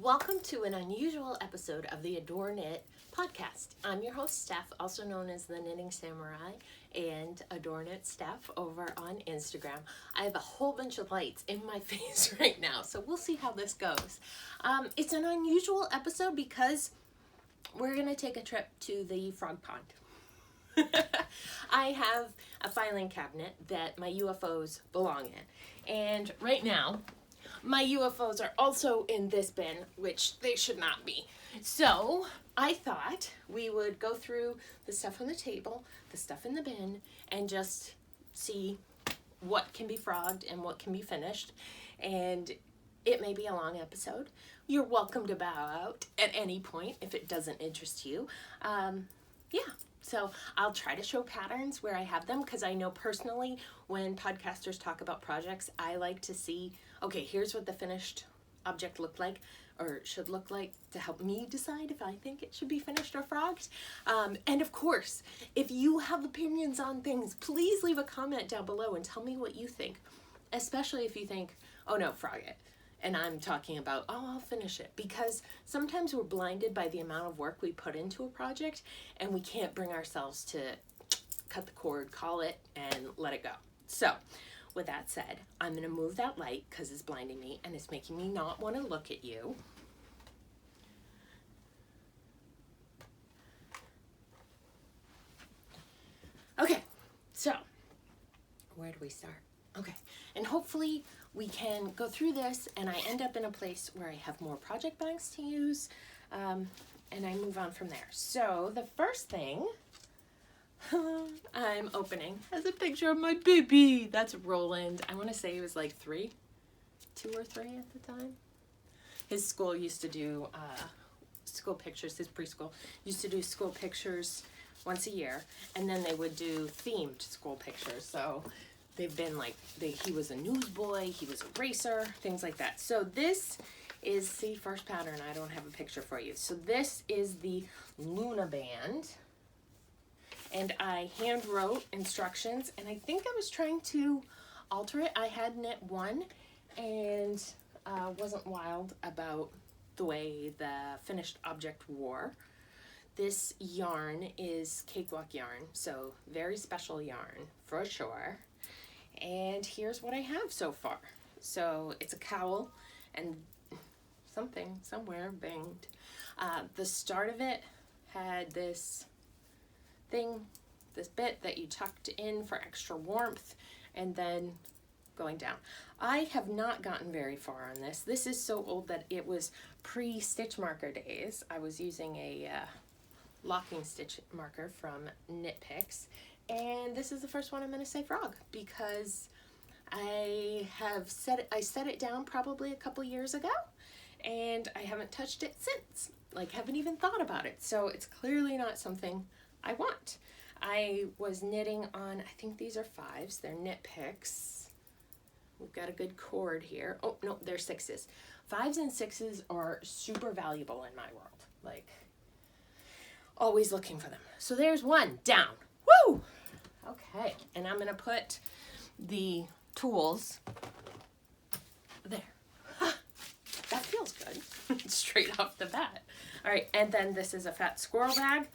Welcome to an unusual episode of the AdoreKnit Podcast. I'm your host, Steph, also known as the Knitting Samurai and AdoreKnit Steph over on Instagram. I have a whole bunch of lights in my face right now, so we'll see how this goes. It's an unusual episode because we're going to take a trip to the frog pond. I have a filing cabinet that my UFOs belong in, and right now my UFOs are also in this bin, which they should not be. So I thought we would go through the stuff on the table, the stuff in the bin, and just see what can be frogged and what can be finished. And it may be a long episode. You're welcome to bow out at any point if it doesn't interest you. So I'll try to show patterns where I have them, because I know personally when podcasters talk about projects, I like to see, okay, here's what the finished object looked like or should look like to help me decide if I think it should be finished or frogged. And of course, if you have opinions on things, please leave a comment down below and tell me what you think, especially if you think, oh no, frog it. And I'm talking about, oh, I'll finish it. Because sometimes we're blinded by the amount of work we put into a project and we can't bring ourselves to cut the cord, call it, and let it go. So with that said, I'm going to move that light because it's blinding me and it's making me not want to look at you. Okay, so where do we start? Okay, and hopefully we can go through this and I end up in a place where I have more project bags to use, and I move on from there. So the first thing I'm opening has a picture of my baby. That's Roland. I want to say he was like 2 or 3 at the time. His school used to do school pictures, his preschool used to do school pictures once a year, and then they would do themed school pictures. So they've been like, he was a newsboy, he was a racer, things like that. So this is, see, first pattern, I don't have a picture for you. So this is the Luna band, and I hand wrote instructions, and I think I was trying to alter it. I had knit one and wasn't wild about the way the finished object wore. This yarn is cakewalk yarn, so very special yarn for sure. And here's what I have so far. So it's a cowl and something somewhere banged. The start of it had this thing, this bit that you tucked in for extra warmth, and then going down. I have not gotten very far on this. This is so old that it was pre-stitch marker days. I was using a locking stitch marker from Knit Picks. And this is the first one I'm going to say frog, because I set it down probably a couple years ago and I haven't touched it since, like haven't even thought about it. So it's clearly not something I want. I was knitting on, I think these are 5s, they're Knit Picks. We've got a good cord here. Oh no, they're 6s. 5s and 6s are super valuable in my world, like always looking for them. So there's one down. Woo! Okay, and I'm gonna put the tools there. Ha! That feels good, straight off the bat. All right, and then this is a fat squirrel bag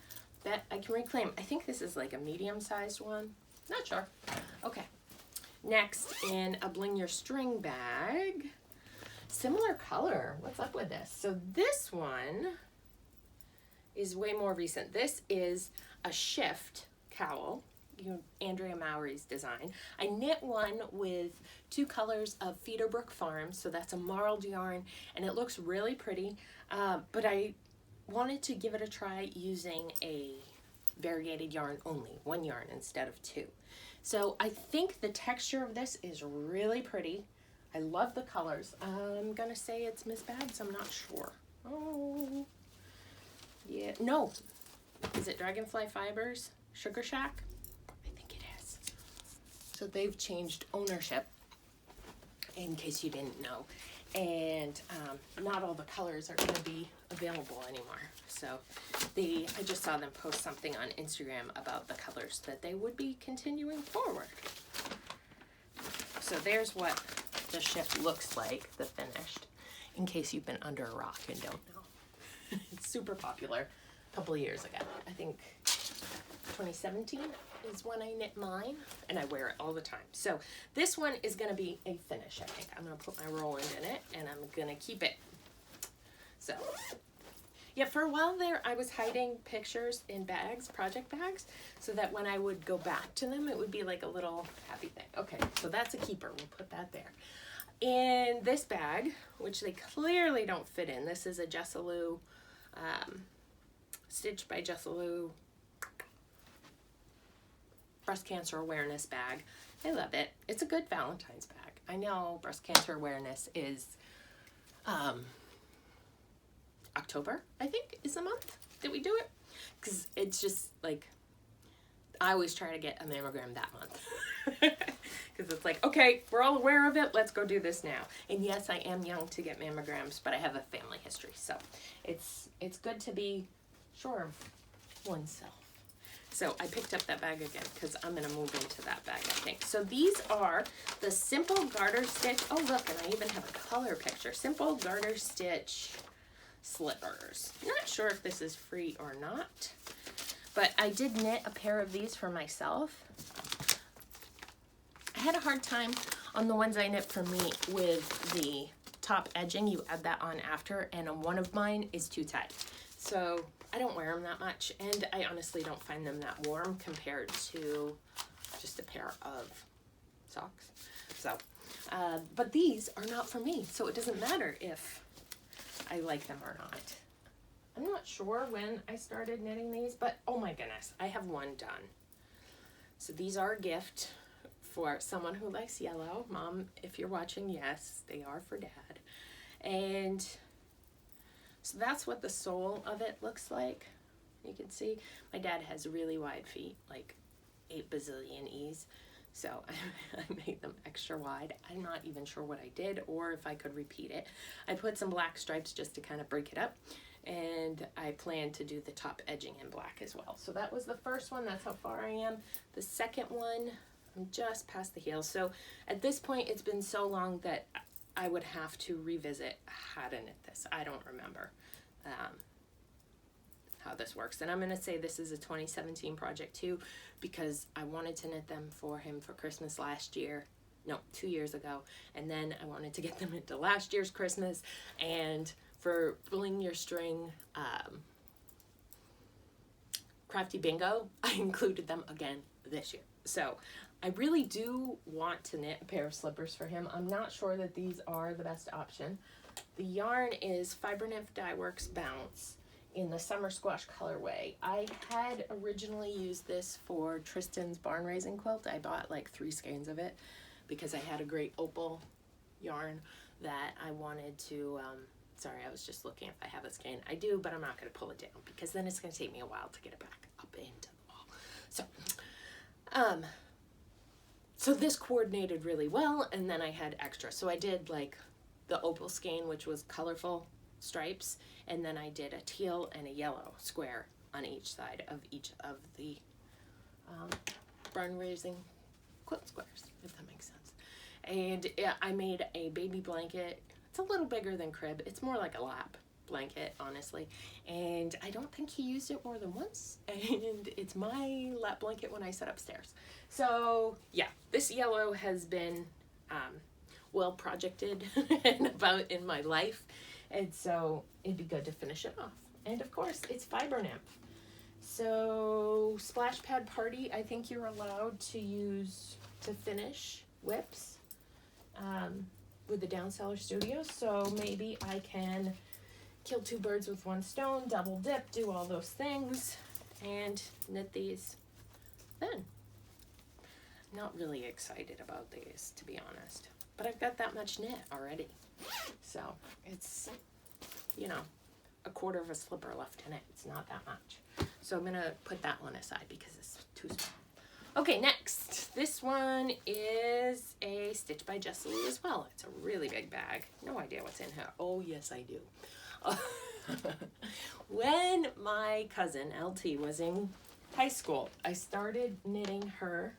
that I can reclaim. I think this is like a medium-sized one. Not sure. Okay, next in a Bling Your String bag. Similar color. What's up with this? So this one is way more recent. This is a shift cowl, Andrea Mowry's design. I knit one with 2 colors of Feederbrook Farms, so that's a marled yarn, and it looks really pretty, but I wanted to give it a try using a variegated yarn only, 1 yarn instead of 2. So I think the texture of this is really pretty. I love the colors. I'm gonna say it's Miss Babs, I'm not sure. Oh, yeah, no. Is it Dragonfly Fibers? Sugar Shack? I think it is. So they've changed ownership, in case you didn't know. And not all the colors are going to be available anymore. So I just saw them post something on Instagram about the colors that they would be continuing forward. So there's what the shift looks like, the finished. in case you've been under a rock and don't know. It's super popular a couple of years ago. I think 2017 is when I knit mine, and I wear it all the time. So this one is going to be a finish, I think. I'm going to put my Roland in it, and I'm going to keep it. So, yeah, for a while there, I was hiding pictures in bags, project bags, so that when I would go back to them, it would be like a little happy thing. Okay, so that's a keeper. We'll put that there. In this bag, which they clearly don't fit in, this is a Jessalou, Stitched by Jessalou breast cancer awareness bag. I love it. It's a good Valentine's bag. I know breast cancer awareness is October, I think, is the month that we do it. Because it's just like, I always try to get a mammogram that month. Because it's like, okay, we're all aware of it. Let's go do this now. And yes, I am young to get mammograms, but I have a family history. So it's good to be sure of oneself. So I picked up that bag again because I'm going to move into that bag, I think. So these are the Simple Garter Stitch. Oh, look, and I even have a color picture. Simple Garter Stitch slippers. Not sure if this is free or not, but I did knit a pair of these for myself. I had a hard time on the ones I knit for me with the top edging. You add that on after, and on one of mine is too tight. So I don't wear them that much, and I honestly don't find them that warm compared to just a pair of socks. So, but these are not for me, so it doesn't matter if I like them or not. I'm not sure when I started knitting these, but oh my goodness, I have one done. So these are a gift for someone who likes yellow. Mom, if you're watching, yes, they are for Dad. And so that's what the sole of it looks like. You can see my dad has really wide feet, like 8 bazillion E's. So I made them extra wide. I'm not even sure what I did or if I could repeat it. I put some black stripes just to kind of break it up. And I plan to do the top edging in black as well. So that was the first one. That's how far I am. The second one, I'm just past the heel. So at this point, it's been so long that I would have to revisit how to knit this. I don't remember how this works. And I'm going to say this is a 2017 project too, because I wanted to knit them for him for Christmas last year. No, 2 years ago. And then I wanted to get them into last year's Christmas. And for Bling Your String Crafty Bingo, I included them again this year. So I really do want to knit a pair of slippers for him. I'm not sure that these are the best option. The yarn is Fibernymph Dye Works Bounce in the Summer Squash colorway. I had originally used this for Tristan's barn raising quilt. I bought like 3 skeins of it because I had a great opal yarn that I wanted to, sorry, I was just looking if I have a skein. I do, but I'm not going to pull it down because then it's going to take me a while to get it back up into the wall. So this coordinated really well, and then I had extra. So I did like the opal skein, which was colorful stripes, and then I did a teal and a yellow square on each side of each of the barn raising quilt squares, if that makes sense. And yeah, I made a baby blanket. It's a little bigger than crib. It's more like a lap blanket, honestly. And I don't think he used it more than once. And it's my lap blanket when I sit upstairs. So yeah, this yellow has been well projected and about in my life. And so it'd be good to finish it off. And of course, it's Fibernymph. So Splash Pad Party, I think you're allowed to use to finish whips with the Downseller Studio. So maybe I can kill 2 birds with 1 stone, double dip, do all those things, and knit these then. Not really excited about these, to be honest. But I've got that much knit already. So it's, you know, a quarter of a slipper left in it. It's not that much. So I'm going to put that one aside because it's too small. Okay, next. This one is a Stitch by Jessalou as well. It's a really big bag. No idea what's in here. Oh, yes, I do. When my cousin LT was in high school, I started knitting her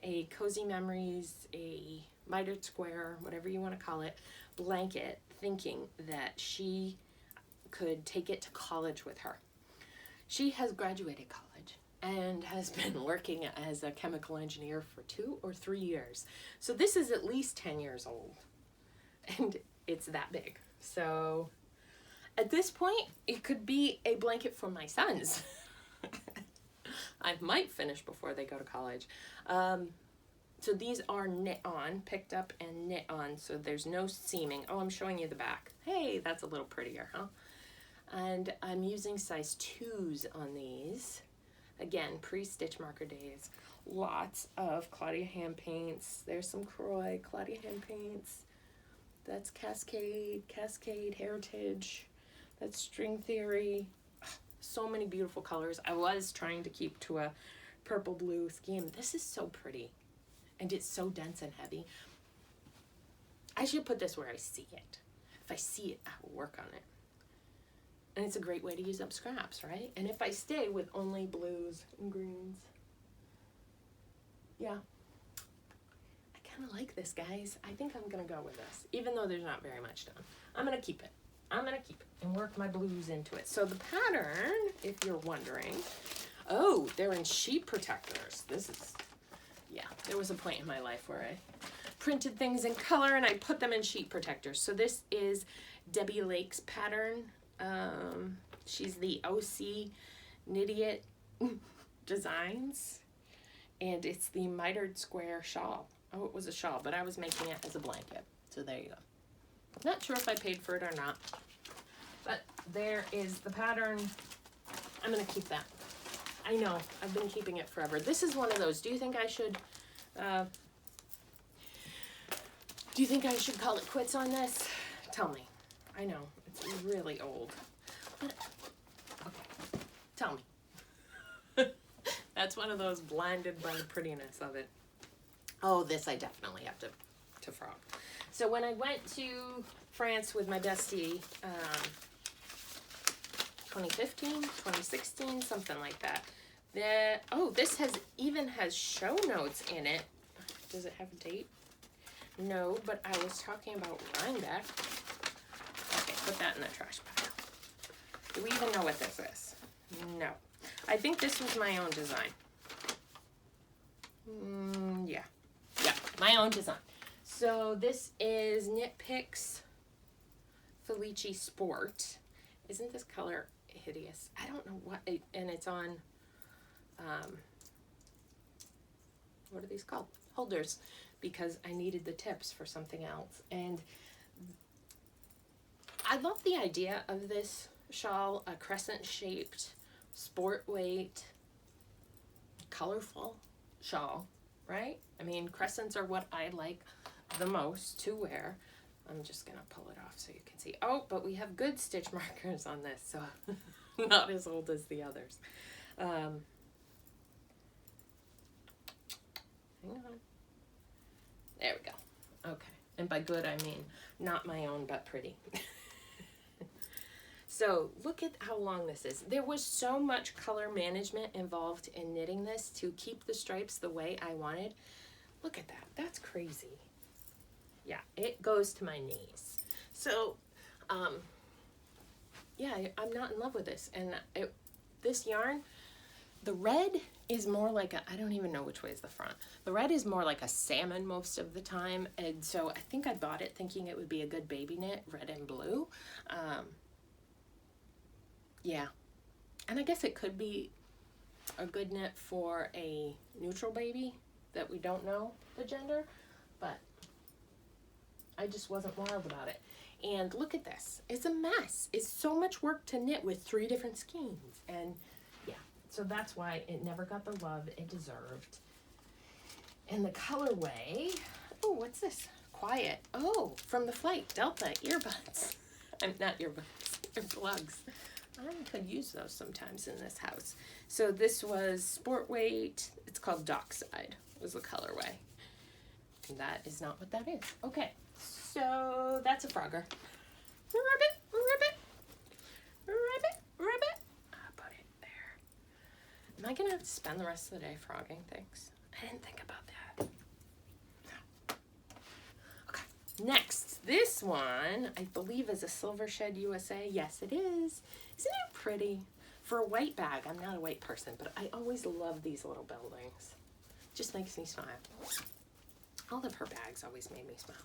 a Cozy Memories, a mitered square, whatever you want to call it, blanket thinking that she could take it to college with her. She has graduated college and has been working as a chemical engineer for 2 or 3 years. So this is at least 10 years old, and it's that big. So at this point, it could be a blanket for my sons. I might finish before they go to college. So these are knit on, picked up and knit on, so there's no seaming. Oh, I'm showing you the back. Hey, that's a little prettier, huh? And I'm using size 2s on these. Again, pre-stitch marker days. Lots of Claudia hand paints. There's some Croy, Claudia hand paints. That's Cascade, Heritage. That's String Theory. So many beautiful colors. I was trying to keep to a purple blue scheme. This is so pretty. And it's so dense and heavy. I should put this where I see it. If I see it, I will work on it. And it's a great way to use up scraps, right? And if I stay with only blues and greens. Yeah. I kind of like this, guys. I think I'm going to go with this. Even though there's not very much done. I'm going to keep it. And work my blues into it. So the pattern, if you're wondering, oh, they're in sheet protectors. This is, yeah, there was a point in my life where I printed things in color and I put them in sheet protectors. So this is Deby Lake's pattern. She's the OC Knitiot Designs, and it's the mitered square shawl. Oh, it was a shawl, but I was making it as a blanket. So there you go. Not sure if I paid for it or not, but there is the pattern. I'm going to keep that. I know, I've been keeping it forever. This is one of those. Do you think I should call it quits on this? Tell me. I know, it's really old. But, okay, tell me. That's one of those blinded by the prettiness of it. Oh, this I definitely have to frog. So when I went to France with my bestie, 2015, 2016, something like that. This even has show notes in it. Does it have a date? No, but I was talking about Rhinebeck. Okay, put that in the trash pile. Do we even know what this is? No. I think this was my own design. Yeah, my own design. So this is Knit Picks Felici Sport. Isn't this color hideous? I don't know what, and it's on, what are these called? Holders, because I needed the tips for something else. And I love the idea of this shawl, a crescent shaped, sport weight, colorful shawl, right? I mean, crescents are what I like the most to wear. I'm just gonna pull it off so you can see. Oh, but we have good stitch markers on this, so not as old as the others. Hang on. There we go. Okay. And by good, I mean not my own, but pretty. So look at how long this is. There was so much color management involved in knitting this to keep the stripes the way I wanted. Look at that. That's crazy. Yeah, it goes to my knees. So, yeah, I'm not in love with this. And this yarn, the red is more like a, I don't even know which way is the front. The red is more like a salmon most of the time. And so I think I bought it thinking it would be a good baby knit, red and blue. Yeah. And I guess it could be a good knit for a neutral baby that we don't know the gender, but I just wasn't wild about it. And look at this. It's a mess. It's so much work to knit with 3 different skeins. And yeah, so that's why it never got the love it deserved. And the colorway, oh, what's this? Quiet. Oh, from the Flight Delta earbuds. I'm not earbuds, they're plugs. I could use those sometimes in this house. So this was sport weight. It's called Dockside was the colorway. And that is not what that is. Okay, so that's a frogger. Ribbit, ribbit, ribbit, ribbit. I'll put it there. Am I gonna have to spend the rest of the day frogging things? I didn't think about that. Okay, Next, this one, I believe is a Silver Shed USA. Yes, it is. Isn't it pretty? For a white bag, I'm not a white person, but I always love these little buildings. Just makes me smile. All of her bags always made me smile.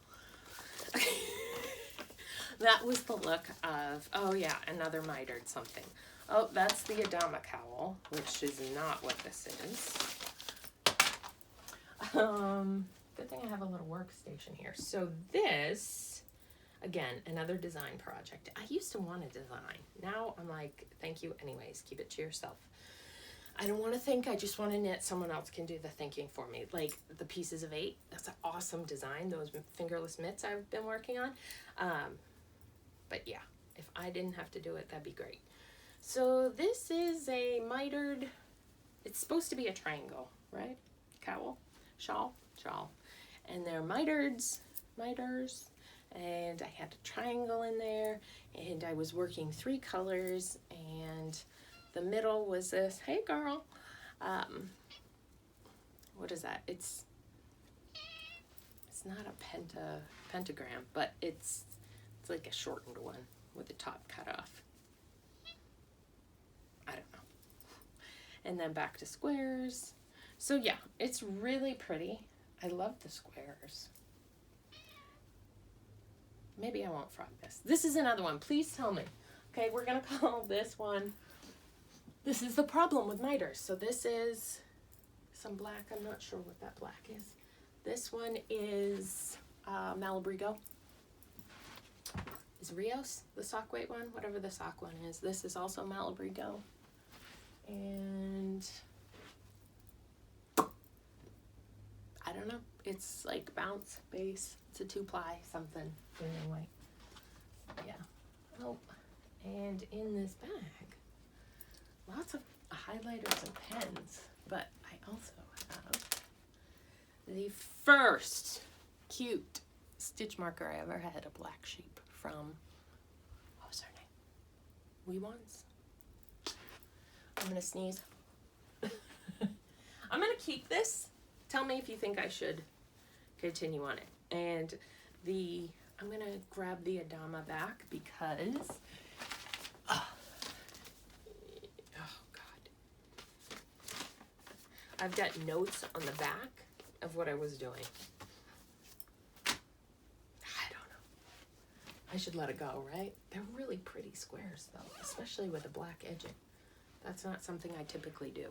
That was the look of, oh yeah, another mitered something. Oh, that's the Adama cowl, which is not what this is. Good thing I have a little workstation here. So this, again, another design project. I used to want to design. Now I'm like, thank you anyways. Keep it to yourself. I don't want to think. I just want to knit. Someone else can do the thinking for me. Like the pieces of 8. That's an awesome design. Those fingerless mitts I've been working on. But yeah, if I didn't have to do it, that'd be great. So this is a mitered. It's supposed to be a triangle, right? Cowl, shawl. And they're miters, and I had a triangle in there, and I was working 3 colors, and the middle was this, hey girl, what is that? It's not a pentagram, but it's like a shortened one with the top cut off. I don't know. And then back to squares. So yeah, it's really pretty. I love the squares. Maybe I won't frog this. This is another one. Please tell me. Okay, we're going to call this one. This is the problem with miters. So this is some black. I'm not sure what that black is. This one is Malabrigo. Is Rios the sock weight one? Whatever the sock one is. This is also Malabrigo. And I don't know. It's like bounce base. It's a 2-ply something. Anyway. Yeah. Oh, and in this bag, lots of highlighters and pens. But I also have the first cute stitch marker I ever had, a black sheep from, what was her name? Wee Ones. I'm gonna sneeze. I'm gonna keep this. Tell me if you think I should continue on it. And I'm gonna grab the Adama back because, oh God. I've got notes on the back of what I was doing. I don't know. I should let it go, right? They're really pretty squares though, especially with the black edging. That's not something I typically do.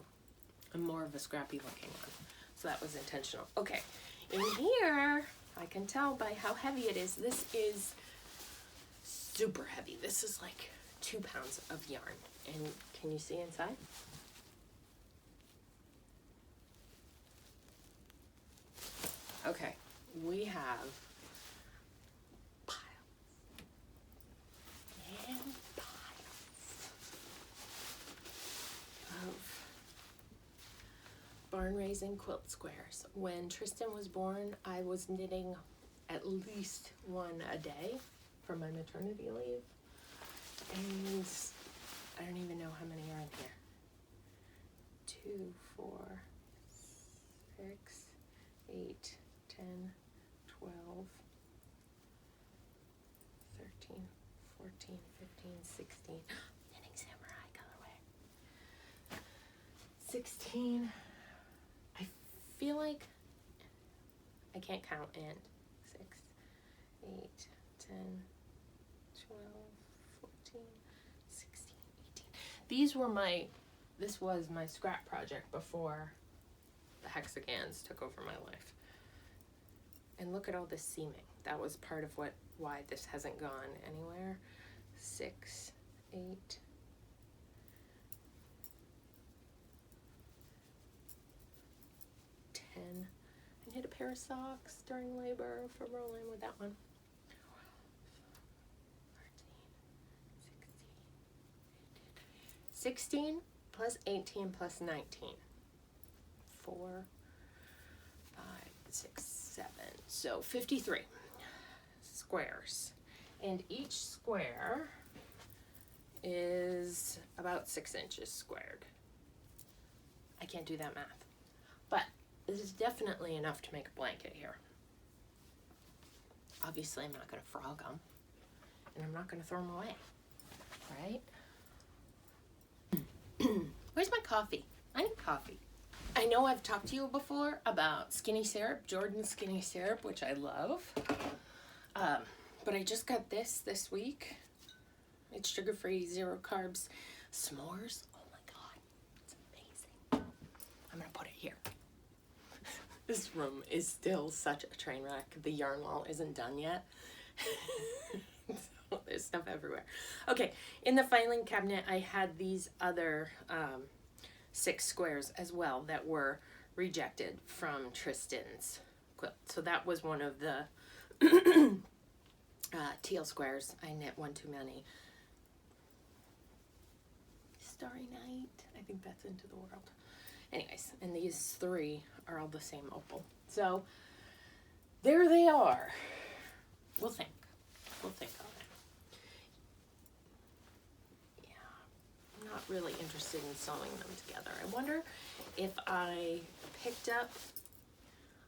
I'm more of a scrappy looking one. So that was intentional. Okay, in here, I can tell by how heavy it is. This is super heavy. This is like 2 pounds of yarn. And can you see inside? Okay, we have piles and piles of barn raising quilt squares. When Tristan was born, I was knitting at least 1 a day for my maternity leave. And I don't even know how many are in here. 2, 4, 6, 8, 10, 12, 13, 14, 15, 16. Knitting Samurai colorway. 16. I feel like I can't count in. 6, 8, 10, 12, 14, 16, 18. This was my scrap project before the hexagons took over my life. And look at all this seaming. That was part of why this hasn't gone anywhere. 6, 8, 10. I knit a pair of socks during labor for rolling with that one. 16 plus 18 plus 19. 4, 5, 6, 7. So 53 squares. And each square is about 6 inches squared. I can't do that math. But this is definitely enough to make a blanket here. obviously I'm not going to frog them, and I'm not going to throw them away, right? Where's my coffee? I need coffee. I know I've talked to you before about skinny syrup, Jordan's skinny syrup, which I love. But I just got this week. It's sugar-free, 0 carbs, s'mores. Oh my God, it's amazing. I'm gonna put it here. This room is still such a train wreck. The yarn wall isn't done yet. So there's stuff everywhere. Okay, in the filing cabinet, I had these other 6 squares as well that were rejected from Tristan's quilt. So that was one of the teal squares. I knit one too many. Starry Night, I think that's Into the World. Anyways, and these 3 are all the same opal. So there they are. We'll think on it. Yeah, I'm not really interested in sewing them together. I wonder if I picked up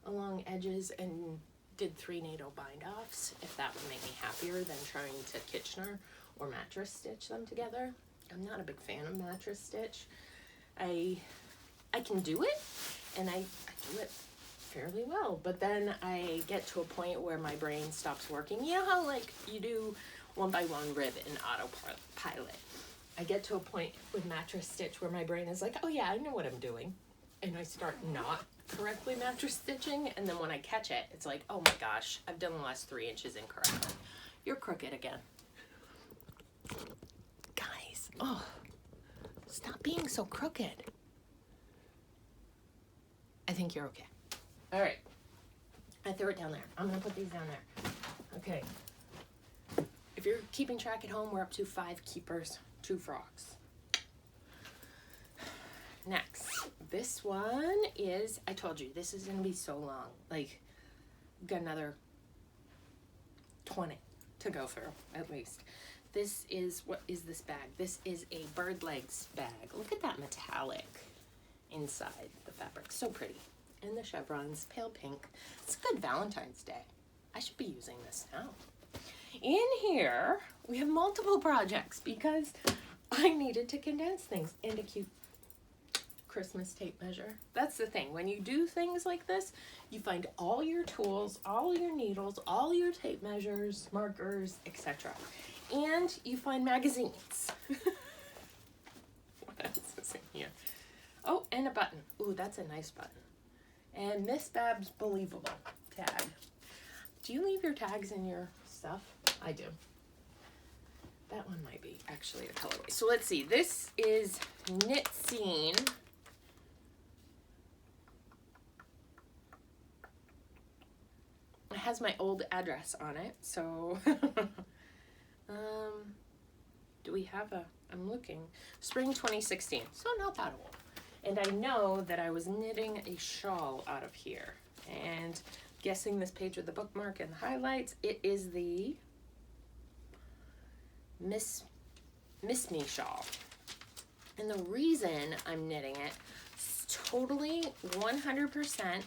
along edges and did 3 NATO bind-offs, if that would make me happier than trying to Kitchener or mattress stitch them together. I'm not a big fan of mattress stitch. I can do it, and I do it fairly well, but then I get to a point where my brain stops working. You know how like you do 1x1 rib in autopilot? I get to a point with mattress stitch where my brain is like, oh yeah, I know what I'm doing, and I start not correctly mattress stitching, and then when I catch it, it's like, oh my gosh, I've done the last 3 inches incorrectly. You're crooked again. Guys, oh, stop being so crooked. I think you're okay. All right, I threw it down there. I'm gonna put these down there. Okay, if you're keeping track at home, we're up to 5 keepers, 2 frocks. Next, this one is, I told you, this is gonna be so long. Like, we've got another 20 to go through, at least. This is, what is this bag? This is a bird legs bag. Look at that metallic inside the fabric, so pretty. And the chevrons, pale pink. It's a good Valentine's Day. I should be using this now. In here, we have multiple projects because I needed to condense things and a cute Christmas tape measure. That's the thing. When you do things like this, you find all your tools, all your needles, all your tape measures, markers, etc. And you find magazines. What else is in here? Oh, and a button. Ooh, that's a nice button. And Miss Bab's Believable tag. Do you leave your tags in your stuff? I do. That one might be actually a colorway. So let's see. This is Knit Scene. It has my old address on it. So, do we have a, I'm looking, spring 2016. So not that old. And I know that I was knitting a shawl out of here. And guessing this page with the bookmark and the highlights, it is the Miss Me shawl. And the reason I'm knitting it is totally 100%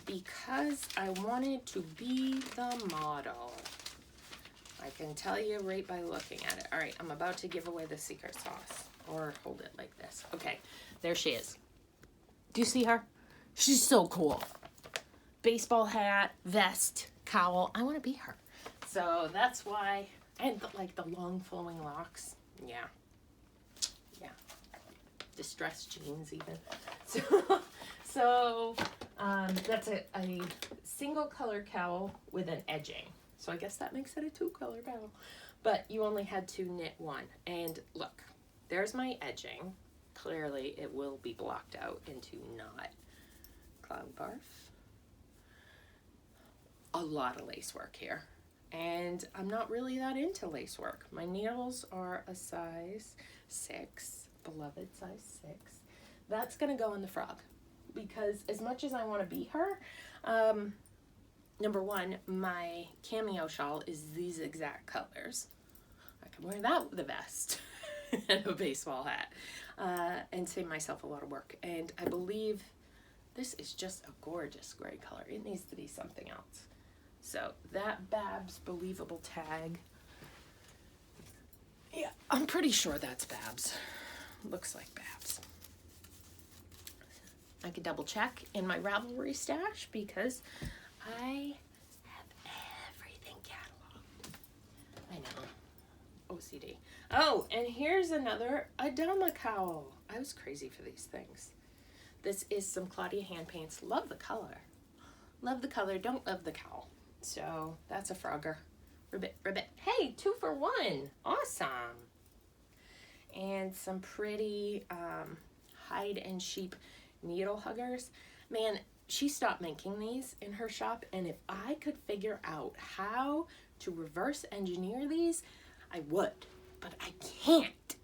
because I wanted to be the model. I can tell you right by looking at it. All right, I'm about to give away the secret sauce. Or hold it like this. Okay, there she is. Do you see her? She's so cool. Baseball hat, vest, cowl. I want to be her. So that's why. And like the long flowing locks. Yeah. Yeah. Distressed jeans even. So that's a single color cowl with an edging. So I guess that makes it a 2-color cowl. But you only had to knit 1. And look. There's my edging. Clearly it will be blocked out into not cloud barf. A lot of lace work here. And I'm not really that into lace work. My needles are a size 6, beloved size 6. That's gonna go in the frog. Because as much as I wanna be her, number 1, my cameo shawl is these exact colors. I can wear that with a vest. And a baseball hat, and save myself a lot of work. And I believe this is just a gorgeous gray color. It needs to be something else. So that Babs Believable tag. Yeah, I'm pretty sure that's Babs. Looks like Babs. I could double check in my Ravelry stash because I have everything cataloged. I know. OCD. Oh, and here's another Adama cowl. I was crazy for these things. This is some Claudia hand paints. Love the color. Love the color. Don't love the cowl. So that's a Frogger. Ribbit, ribbit. Hey, 2 for 1. Awesome. And some pretty hide and sheep needle huggers. Man, she stopped making these in her shop, and if I could figure out how to reverse engineer these, I would, but I can't.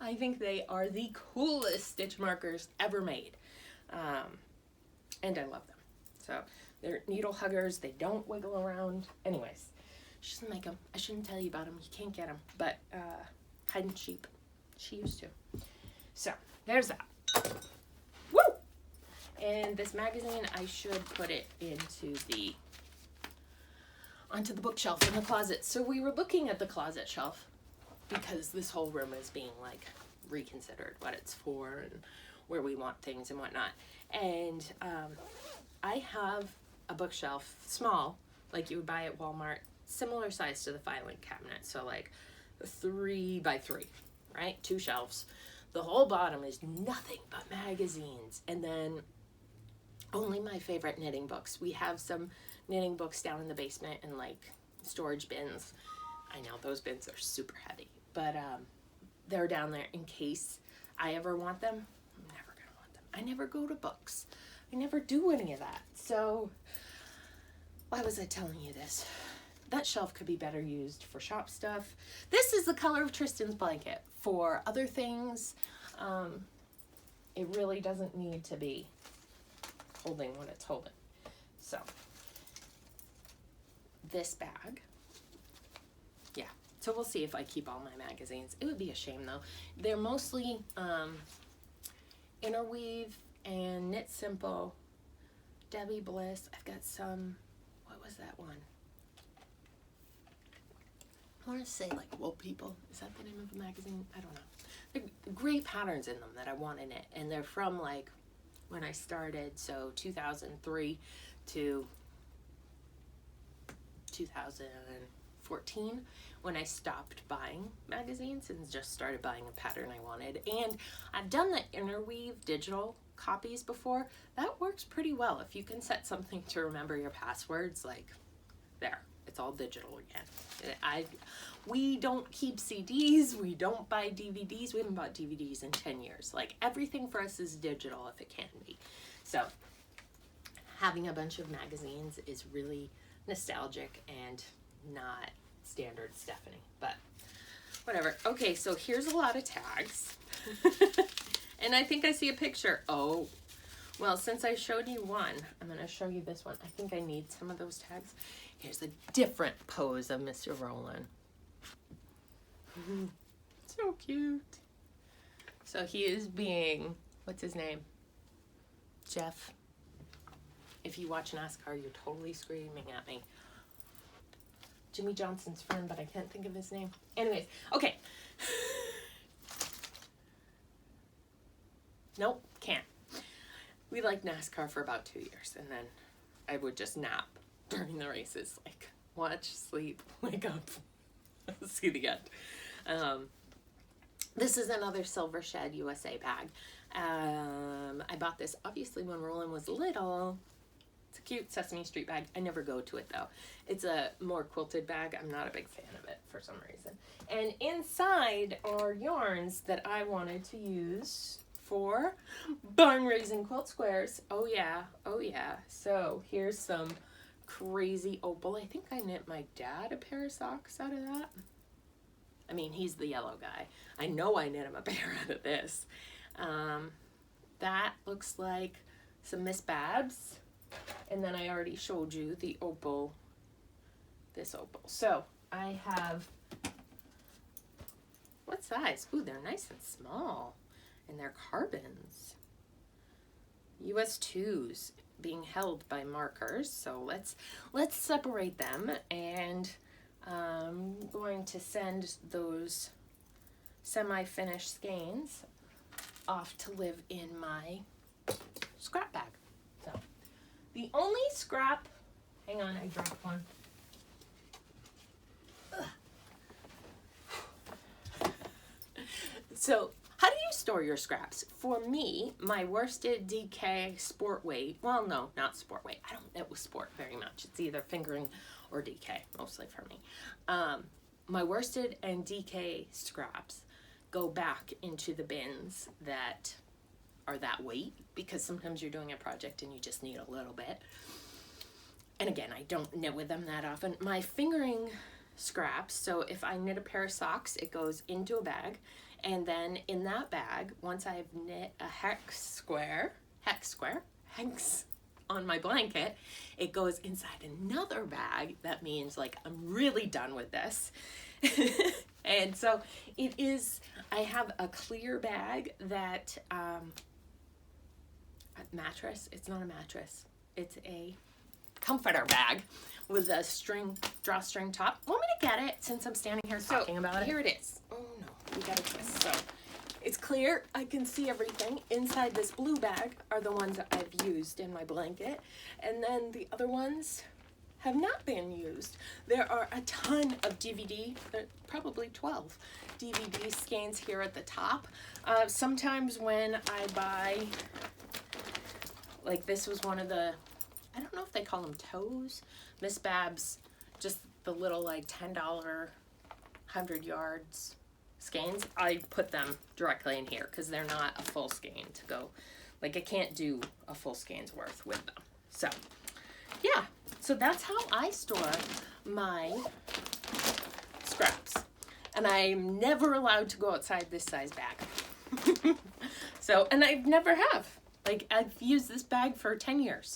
I think they are the coolest stitch markers ever made, and I love them. So they're needle huggers. They don't wiggle around. Anyways, she doesn't make them. I shouldn't tell you about them. You can't get them, but hide and sheep. She used to. So there's that. Woo! And this magazine, I should put it onto the bookshelf in the closet. So we were looking at the closet shelf because this whole room is being like reconsidered, what it's for and where we want things and whatnot. And I have a bookshelf, small, like you would buy at Walmart, similar size to the filing cabinet. So like 3 by 3, right? 2 shelves. The whole bottom is nothing but magazines, and then only my favorite knitting books. We have some knitting books down in the basement and like storage bins. I know those bins are super heavy, but they're down there in case I ever want them. I'm never gonna want them. I never go to books. I never do any of that. So why was I telling you this? That shelf could be better used for shop stuff. This is the color of Tristan's blanket. For other things, it really doesn't need to be holding what it's holding. So, this bag, yeah. So we'll see if I keep all my magazines. It would be a shame though. They're mostly Interweave and Knit Simple, Deby Bliss. I've got some, what was that one? I want to say like Wool People. Is that the name of the magazine? I don't know. There are great patterns in them that I want in it. And they're from like when I started, so 2003 to 2014 when I stopped buying magazines and just started buying a pattern I wanted. And I've done the Interweave digital copies before. That works pretty well. If you can set something to remember your passwords, like there. It's all digital again. We don't keep CDs. We don't buy DVDs. We haven't bought DVDs in 10 years. Like everything for us is digital if it can be. So having a bunch of magazines is really nostalgic and not standard Stephanie, but whatever. Okay, so here's a lot of tags. And I think I see a picture. Oh, well, since I showed you one, I'm going to show you this one. I think I need some of those tags. Here's a different pose of Mr. Roland. So cute. So he is being, what's his name? Jeff. If you watch NASCAR, you're totally screaming at me. Jimmy Johnson's friend, but I can't think of his name. Anyways, okay. Nope, can't. We liked NASCAR for about 2 years, and then I would just nap during the races, like watch, sleep, wake up, see the end. This is another Silver Shed USA bag. I bought this obviously when Roland was little. It's a cute Sesame Street bag. I never go to it though. It's a more quilted bag. I'm not a big fan of it for some reason. And inside are yarns that I wanted to use for barn raising quilt squares. Oh yeah, oh yeah. So here's some crazy opal. I think I knit my dad a pair of socks out of that. I mean, he's the yellow guy. I know I knit him a pair out of this. That looks like some Miss Babs. And then I already showed you the opal, this opal. So I have, what size? Ooh, they're nice and small. And they're carbons. US 2s. being held by markers. So let's separate them, and I'm going to send those semi-finished skeins off to live in my scrap bag. So the only scrap, hang on, I dropped one. So how do you store your scraps? For me, my worsted DK sport weight, well, no, not sport weight. I don't know with sport very much. It's either fingering or DK, mostly for me. My worsted and DK scraps go back into the bins that are that weight, because sometimes you're doing a project and you just need a little bit. And again, I don't knit with them that often. My fingering scraps, so if I knit a pair of socks, it goes into a bag. And then in that bag, once I've knit a hex square on my blanket, it goes inside another bag. That means like I'm really done with this. And so it is, I have a clear bag that, a mattress, it's not a mattress, it's a comforter bag with a drawstring top. Want me to get it since I'm standing here talking about it? Here it is. Oh no, we got a twist. So it's clear, I can see everything. Inside this blue bag are the ones that I've used in my blanket, and then the other ones have not been used. There are a ton of DVD, probably 12 DVD skeins here at the top. Sometimes when I buy, like this was one of the, I don't know if they call them toes, Miss Babs, just the little like $10 100 yards skeins. I put them directly in here because they're not a full skein to go, like I can't do a full skein's worth with them. So yeah, so that's how I store my scraps, and I'm never allowed to go outside this size bag. So, and I never have, like I've used this bag for 10 years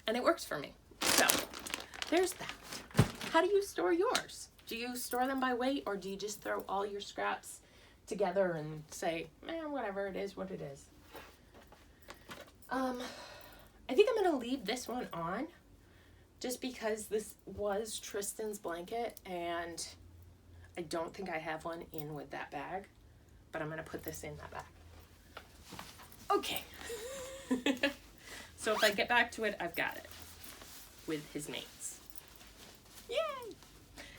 and it works for me. So there's that. How do you store yours? Do you store them by weight, or do you just throw all your scraps together and say, man, whatever, it is what it is? I think I'm going to leave this one on just because this was Tristan's blanket and I don't think I have one in with that bag, but I'm going to put this in that bag. Okay. So if I get back to it, I've got it with his mates. Yay!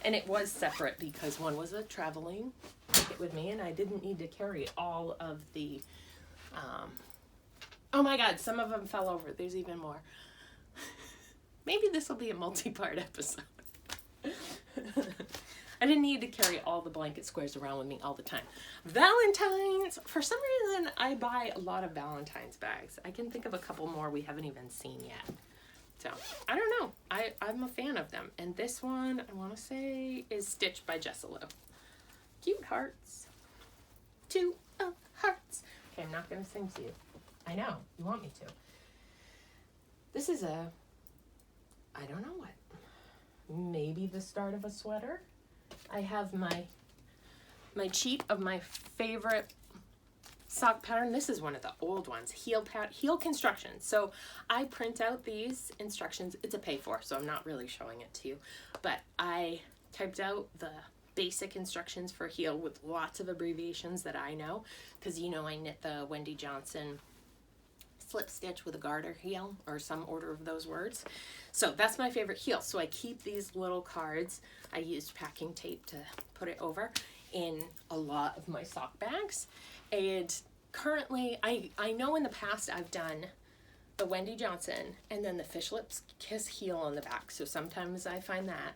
And it was separate because one was a traveling ticket with me and I didn't need to carry all of the, oh my God, some of them fell over. There's even more. Maybe this will be a multi-part episode. I didn't need to carry all the blanket squares around with me all the time. Valentine's, for some reason, I buy a lot of Valentine's bags. I can think of a couple more we haven't even seen yet. So, I don't know. I'm a fan of them. And this one, I want to say, is stitched by Jessalo. Cute hearts. 2 of hearts. Okay, I'm not going to sing to you. I know, you want me to. This is a, I don't know what, maybe the start of a sweater. I have my cheat of my favorite sock pattern. This is one of the old ones, heel constructions. So I print out these instructions. It's a pay for, so I'm not really showing it to you. But I typed out the basic instructions for heel with lots of abbreviations that I know, because you know I knit the Wendy Johnson slip stitch with a garter heel, or some order of those words. So that's my favorite heel. So I keep these little cards. I used packing tape to put it over in a lot of my sock bags. And currently, I know in the past I've done the Wendy Johnson and then the Fish Lips Kiss heel on the back. So sometimes I find that.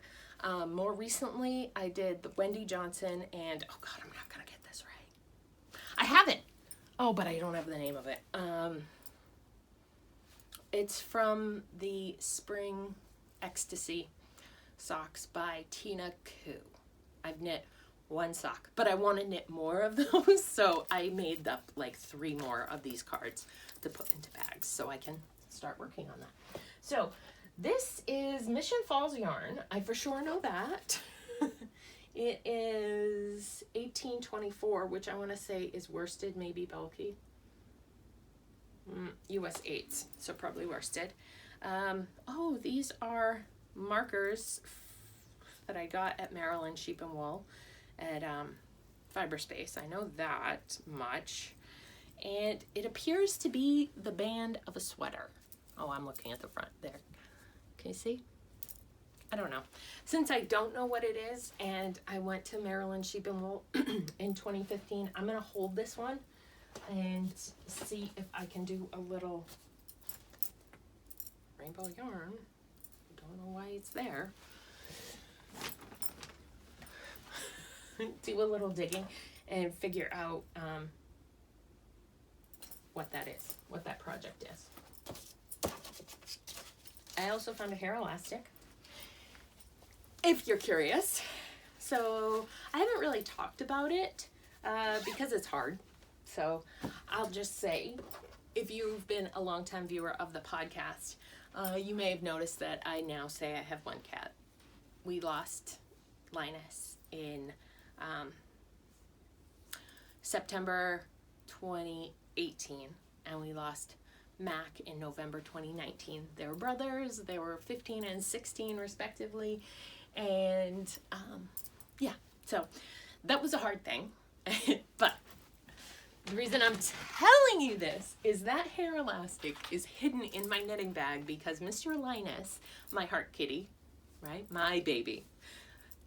More recently, I did the Wendy Johnson and, oh God, I'm not gonna get this right. I have it. Oh, but I don't have the name of it. It's from the Spring Ecstasy socks by Tina Koo. I've knit one sock, but I want to knit more of those, so I made up like 3 more of these cards to put into bags so I can start working on that. So this is Mission Falls yarn. I for sure know that. It is 1824, which I want to say is worsted, maybe bulky. US 8s, so probably worsted. Oh, these are markers that I got at Maryland Sheep and Wool at Fiberspace. I know that much. And it appears to be the band of a sweater. Oh, I'm looking at the front there. Can you see? I don't know. Since I don't know what it is, and I went to Maryland Sheep and Wool in 2015, I'm going to hold this one and see if I can do a little rainbow yarn. Don't know why it's there. Do a little digging and figure out what that is, what that project is. I also found a hair elastic, if you're curious. So I haven't really talked about it because it's hard. So I'll just say, if you've been a longtime viewer of the podcast, you may have noticed that I now say I have one cat. We lost Linus in September 2018, and we lost Mac in November 2019. They were brothers. They were 15 and 16 respectively, and yeah, so that was a hard thing. But the reason I'm telling you this is that hair elastic is hidden in my knitting bag because Mr. Linus, my heart kitty, right, my baby,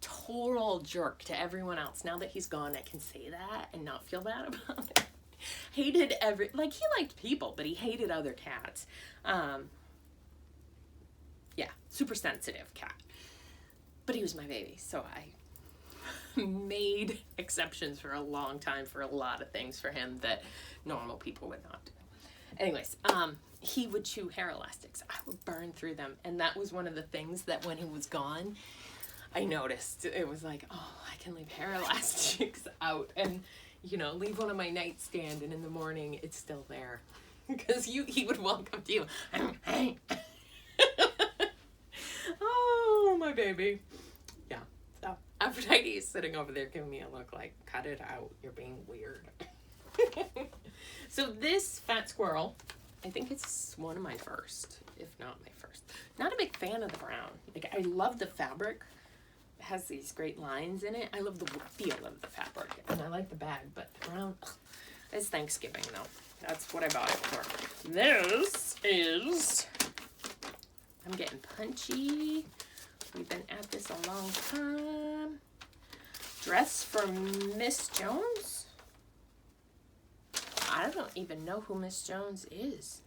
total jerk to everyone else. Now that he's gone, I can say that and not feel bad about it. Hated he liked people, but he hated other cats. Yeah, super sensitive cat. But he was my baby, so I made exceptions for a long time for a lot of things for him that normal people would not do. Anyways, he would chew hair elastics. I would burn through them, and that was one of the things that when he was gone, I noticed. It was like, oh, I can leave hair elastics out and, you know, leave one on my nightstand, and in the morning it's still there. Because he would walk up to you. Oh, my baby. Yeah. So Aphrodite is sitting over there giving me a look like, cut it out. You're being weird. So this fat squirrel, I think it's one of my first, if not my first. Not a big fan of the brown. Like, I love the fabric. It has these great lines in it. I love the feel of the fabric, and I like the bag, but the brown, it's Thanksgiving though. That's what I bought it for. This is, I'm getting punchy. We've been at this a long time. Dress for Miss Jones? I don't even know who Miss Jones is.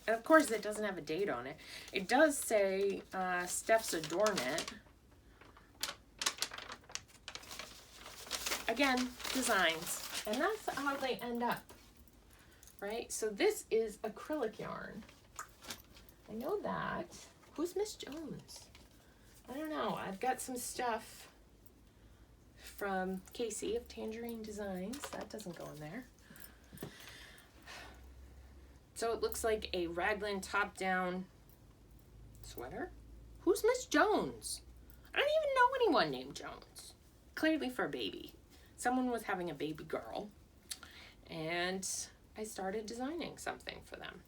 And of course, it doesn't have a date on it. It does say Steph's AdoreKnit. Again, designs. And that's how they end up, right? So this is acrylic yarn. I know that. Who's Miss Jones? I don't know. I've got some stuff from Casey of Tangerine Designs. That doesn't go in there. So it looks like a raglan top-down sweater. Who's Miss Jones? I don't even know anyone named Jones. Clearly for a baby. Someone was having a baby girl, and I started designing something for them.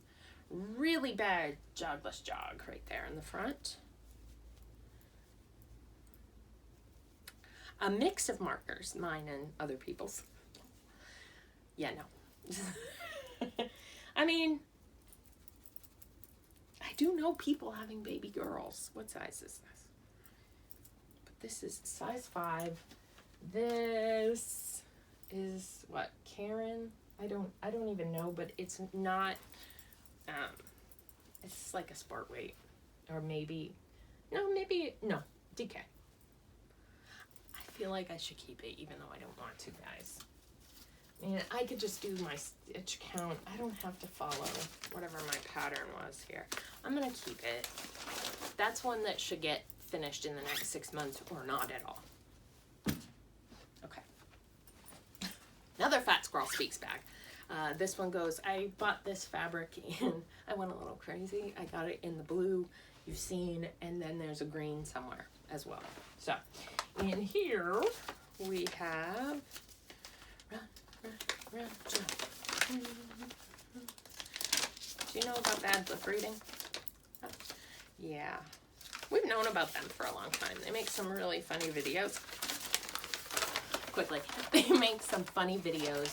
Really bad jogless jog right there in the front. A mix of markers, mine and other people's. Yeah, no. I mean, I do know people having baby girls. What size is this? But this is size 5. This is what, Karen? I don't even know, but it's not, it's like a sport weight, or maybe, no, DK. I feel like I should keep it, even though I don't want to, guys. And I could just do my stitch count. I don't have to follow whatever my pattern was here. I'm gonna keep it. That's one that should get finished in the next 6 months, or not at all. Okay. Another Fat Squirrel Speaks bag. This one goes, I bought this fabric in, I went a little crazy. I got it in the blue you've seen, and then there's a green somewhere as well. So in here we have, run, jump. Do you know about bad lip reading? Oh, yeah. We've known about them for a long time. They make some really funny videos. Quickly. They make some funny videos.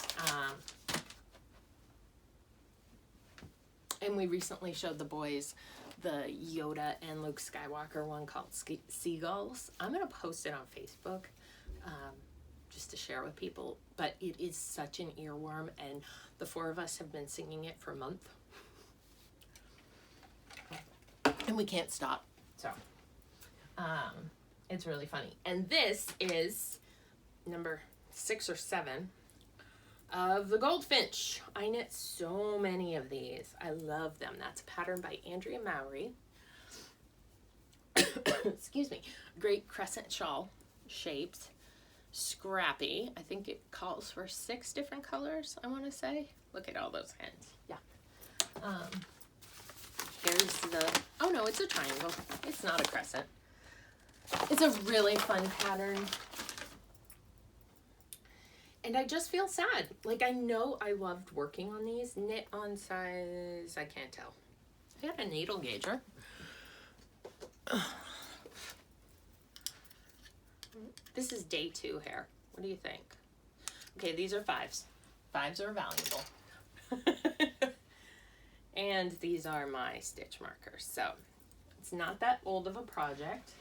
And we recently showed the boys the Yoda and Luke Skywalker one called Seagulls. I'm going to post it on Facebook just to share with people. But it is such an earworm, and the four of us have been singing it for a month. And we can't stop. So, it's really funny. And this is number 6 or 7 of the Goldfinch. I knit so many of these. I love them. That's a pattern by Andrea Mowry. Excuse me. Great crescent shawl shapes. Scrappy. I think it calls for 6 different colors, I want to say. Look at all those ends. Yeah. Here's the, oh no, it's a triangle. It's not a crescent. It's a really fun pattern. And I just feel sad. Like, I know I loved working on these. Knit on size, I can't tell. I got a needle gauger. This is day 2 hair. What do you think? Okay, these are 5s. 5s are valuable. And these are my stitch markers. So, it's not that old of a project.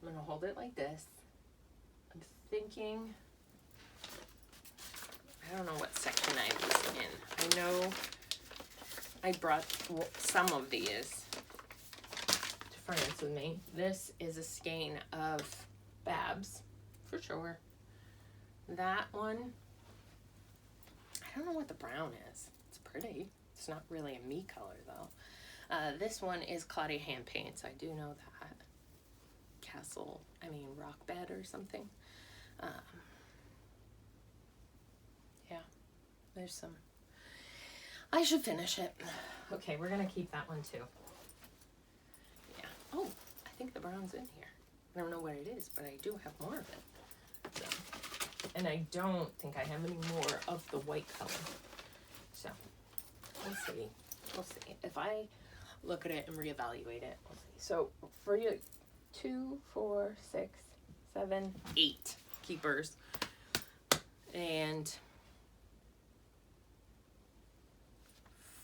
I'm going to hold it like this. I'm thinking, I don't know what section I was in. I know I brought some of these to France with me. This is a skein of Babs, for sure. That one, I don't know what the brown is. It's pretty. It's not really a me color, though. This one is Claudia Hand Paints. I do know that. Rock Bed or something. Yeah, there's some. I should finish it. Okay, we're going to keep that one, too. Yeah. Oh, I think the brown's in here. I don't know what it is, but I do have more of it. So, and I don't think I have any more of the white color. So, we'll see. We'll see. If I look at it and reevaluate it, we'll see. So, for you, 2, 4, 6, 7, 8 keepers. And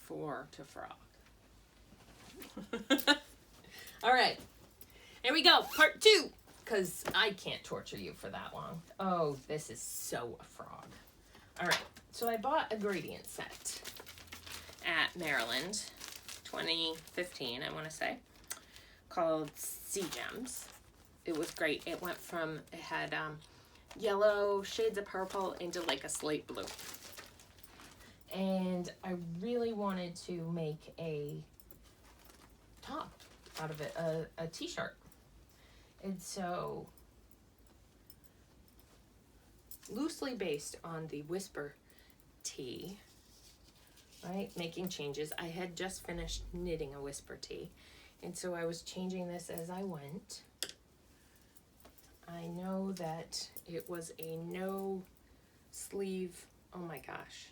4 to frog. All right. Here we go. Part 2. Because I can't torture you for that long. Oh, this is so a frog. All right. So I bought a gradient set at Maryland, 2015, I want to say, called Sea Gems. It was great. It went from, it had yellow, shades of purple into like a slate blue. And I really wanted to make a top out of it, a t-shirt. And so, loosely based on the Whisper tee, right, making changes. I had just finished knitting a Whisper tee, and so I was changing this as I went. I know that it was a no sleeve, oh my gosh,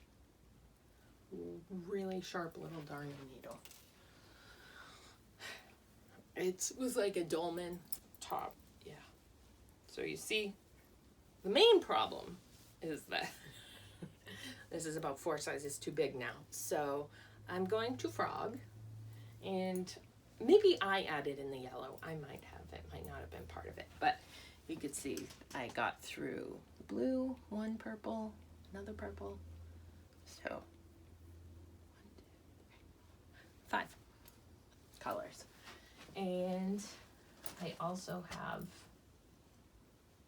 really sharp little darning needle. It was like a dolman top, yeah. So you see, the main problem is that this is about 4 sizes too big now. So I'm going to frog, and maybe I added in the yellow. I might have, it might not have been part of it, but you could see I got through blue, 1 purple, another purple. So 1, 2, 3, 5 colors. And I also have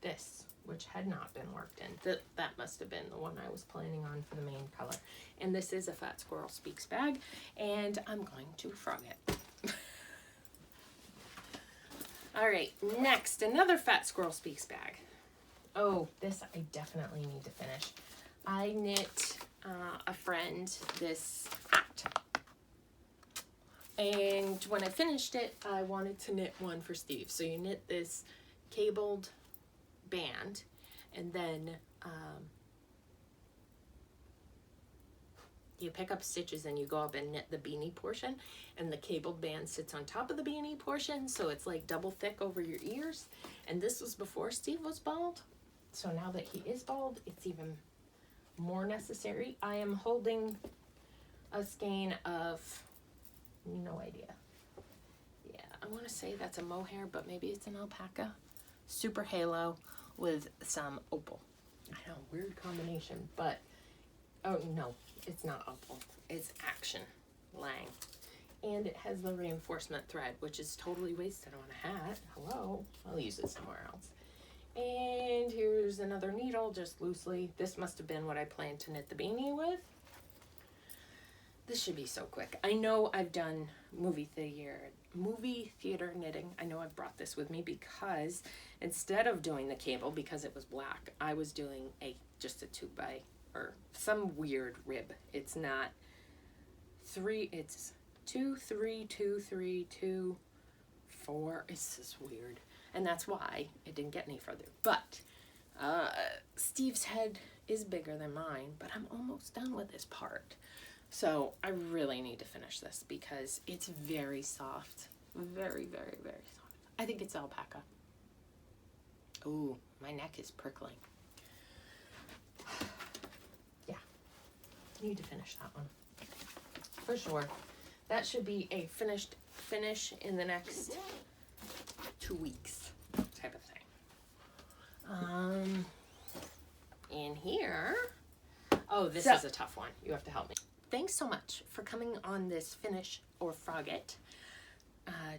this, which had not been worked in. That must have been the one I was planning on for the main color. And this is a Fat Squirrel Speaks bag, and I'm going to frog it. All right, next, another Fat Squirrel Speaks bag. Oh, this I definitely need to finish. I knit a friend this hat. And when I finished it, I wanted to knit one for Steve. So you knit this cabled band, and then you pick up stitches and you go up and knit the beanie portion, and the cabled band sits on top of the beanie portion, so it's like double thick over your ears. And this was before Steve was bald, so now that he is bald, it's even more necessary. I am holding a skein of, no idea. Yeah, I want to say that's a mohair, but maybe it's an alpaca. Super halo with some opal. I know, weird combination, but oh no, it's not opal. It's Action Lang. And it has the reinforcement thread, which is totally wasted on a hat. Hello, I'll use it somewhere else. And here's another needle, just loosely. This must have been what I planned to knit the beanie with. This should be so quick. I know I've done movie theater knitting. I know I've brought this with me because instead of doing the cable, because it was black, I was doing just a 2x or some weird rib. It's not 3, it's 2, 3, 2, 3, 2, 4. It's just weird. And that's why it didn't get any further. But Steve's head is bigger than mine, but I'm almost done with this part. So I really need to finish this because it's very soft. Very, very, very soft. I think it's alpaca. Ooh, my neck is prickling. Yeah, need to finish that one. For sure. That should be a finish in the next 2 weeks type of thing. In here, oh, this is a tough one. You have to help me. Thanks so much for coming on this finish or frogget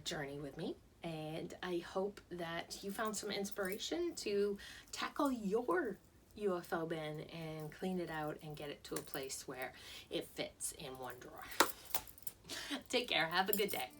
journey with me. And I hope that you found some inspiration to tackle your UFO bin and clean it out and get it to a place where it fits in one drawer. Take care. Have a good day.